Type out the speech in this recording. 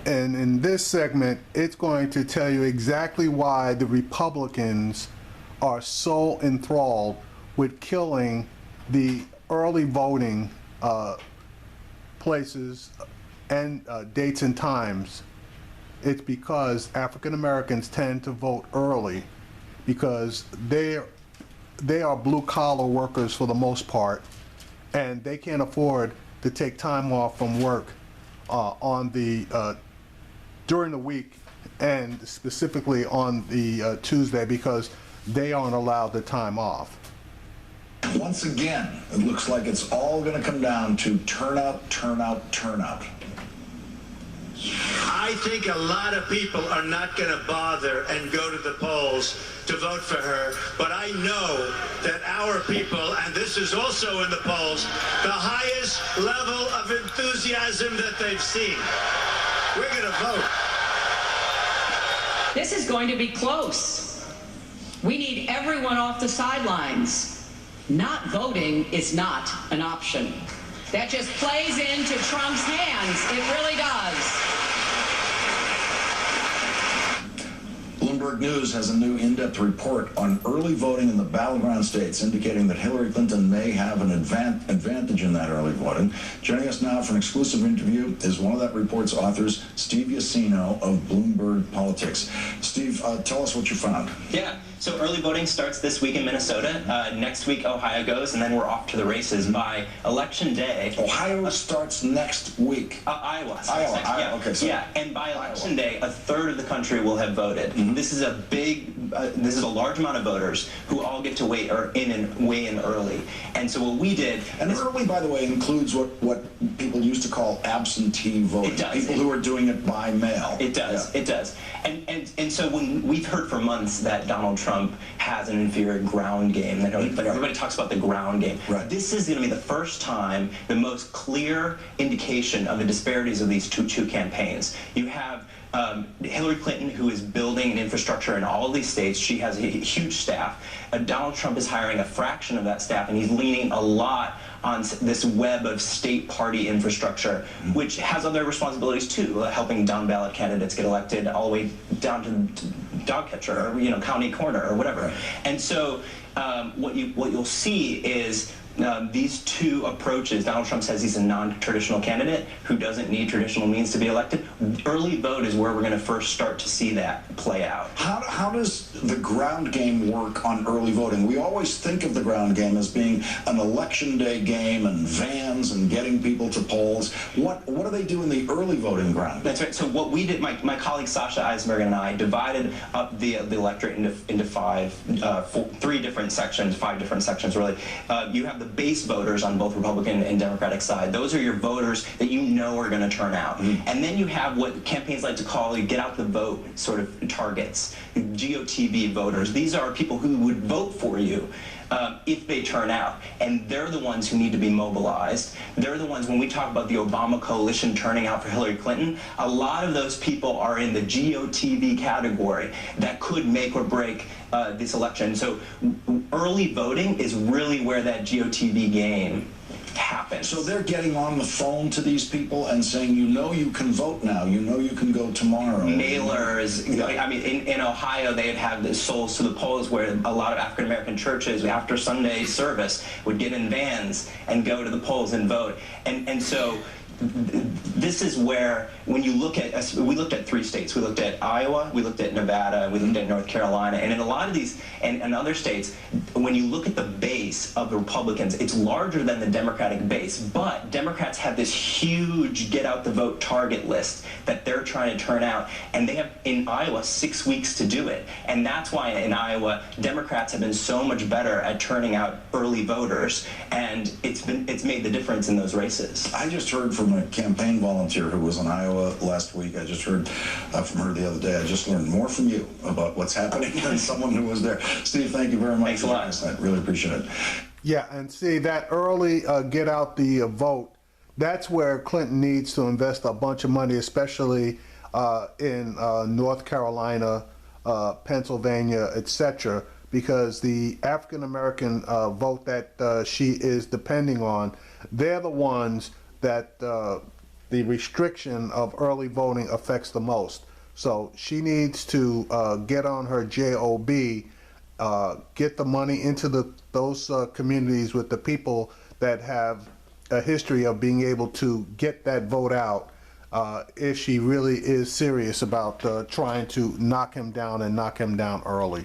And in this segment, it's going to tell you exactly why the Republicans are so enthralled with killing the early voting places and dates and times. It's because African Americans tend to vote early because they are blue collar workers for the most part, and they can't afford to take time off from work during the week, and specifically on the Tuesday, because they aren't allowed the time off. Once again, it looks like it's all going to come down to turnout, turnout, turnout. I think a lot of people are not going to bother and go to the polls to vote for her, but I know that our people, and this is also in the polls, the highest level of enthusiasm that they've seen. We're going to vote. This is going to be close. We need everyone off the sidelines. Not voting is not an option. That just plays into Trump's hands. It really does. Bloomberg News has a new in-depth report on early voting in the battleground states, indicating that Hillary Clinton may have an advantage in that early voting. Joining us now for an exclusive interview is one of that report's authors, Steve Yassino of Bloomberg Politics. Steve, tell us what you found. Yeah, so early voting starts this week in Minnesota. Next week, Ohio goes, and then we're off to the races by Election Day. Ohio starts next week. Iowa. Iowa, okay. So yeah, and by Election Day, a third of the country will have voted. This is this is a large amount of voters who all get to weigh in early. And so what we did... And early, by the way, includes what people used to call absentee voting. It does. People who are doing it by mail. It does. Yeah. It does. And so when we've heard for months that Donald Trump has an inferior ground game, but everybody talks about the ground game. Right. This is going to be the first time, the most clear indication of the disparities of these two campaigns. You have Hillary Clinton, who is building an infrastructure in all of these states. She has a huge staff. Donald Trump is hiring a fraction of that staff, and he's leaning a lot on this web of state party infrastructure, which has other responsibilities too, helping down-ballot candidates get elected all the way down to dog catcher or county corner or whatever. Right. And so what you'll see is these two approaches. Donald Trump says he's a non-traditional candidate who doesn't need traditional means to be elected. Early vote is where we're going to first start to see that play out. How does the ground game work on early voting? We always think of the ground game as being an election day game and vans and getting people to polls. What do they do in the early voting ground game? That's right. So what we did, my colleague Sasha Eisenberg and I divided up the electorate into five different sections really. You have the base voters on both Republican and Democratic side. Those are your voters that you know are going to turn out. And then you have what campaigns like to call get out the vote sort of targets, GOTV voters. These are people who would vote for you if they turn out. And they're the ones who need to be mobilized. They're the ones, when we talk about the Obama coalition turning out for Hillary Clinton, a lot of those people are in the GOTV category that could make or break this election. So early voting is really where that GOTV game happens. So they're getting on the phone to these people and saying, you can vote now, you can go tomorrow. Mailers. I mean, in Ohio, they'd have the Souls to the Polls, where a lot of African-American churches, after Sunday service, would get in vans and go to the polls and vote. And so this is where, when you look at, we looked at 3 states. We looked at Iowa, we looked at Nevada, we looked at North Carolina, and in a lot of these, and other states, when you look at the base of the Republicans, it's larger than the Democratic base, but Democrats have this huge get-out-the-vote target list that they're trying to turn out, and they have, in Iowa, 6 weeks to do it, and that's why in Iowa, Democrats have been so much better at turning out early voters, and it's made the difference in those races. I just heard from a campaign volunteer who was in Iowa last week. I just heard from her the other day. I just learned more from you about what's happening than someone who was there. Steve, thank you very much. Thanks a lot. I really appreciate it. Yeah, and see, that early get out the vote, that's where Clinton needs to invest a bunch of money, especially in North Carolina, Pennsylvania, etc., because the African-American vote that she is depending on, they're the ones that the restriction of early voting affects the most. So she needs to get on her job, get the money into those communities with the people that have a history of being able to get that vote out, if she really is serious about trying to knock him down and knock him down early.